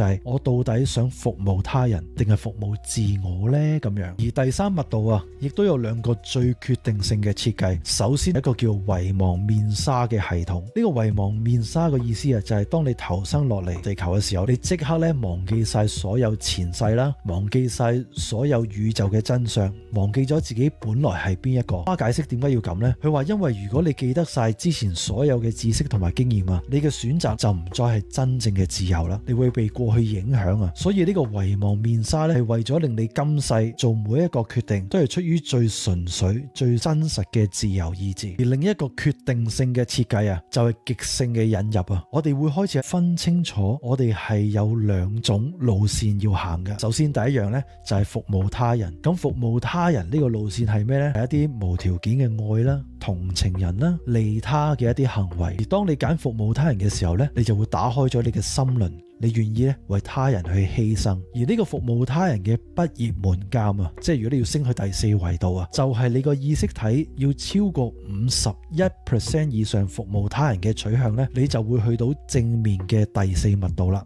就係我到底想服務他人定係服務自我呢？咁樣。而第三密度啊，亦都有兩個最決定性嘅設計。首先一個叫遺忘面紗嘅系統。呢個遺忘面紗嘅意思啊，就係當你投生落嚟地球嘅時候，你即刻咧忘記晒所有前世啦，忘記晒所有宇宙嘅真相，忘記咗自己本來係邊一個。他解釋點解要咁呢？佢話因為如果你記得晒之前所有嘅知識同埋經驗啊，你嘅選擇就唔再係真正嘅自由啦，你會被過去影響啊。所以呢個遺忘面紗咧係為咗令你今世做每一個決定都係出於最純粹、最真實嘅自由意志。而另一個決定性嘅設計啊，就係極性嘅引入啊。我哋會開始分清楚，我哋係有兩種路線要行嘅。首先第一樣呢，就係服務他人。咁服務他人呢個路線係咩呢？係一啲無條件嘅愛啦、同情人啦、利他嘅一啲行為。而當你揀服務他人嘅時候呢，你就會打開咗你嘅心輪，你願意咧為他人去犧牲。而呢個服務他人嘅畢業門檻啊，即係如果你要升去第四維度啊，就係你個意識體要超過51% 以上服務他人嘅取向呢，你就會去到正面嘅第四密度啦。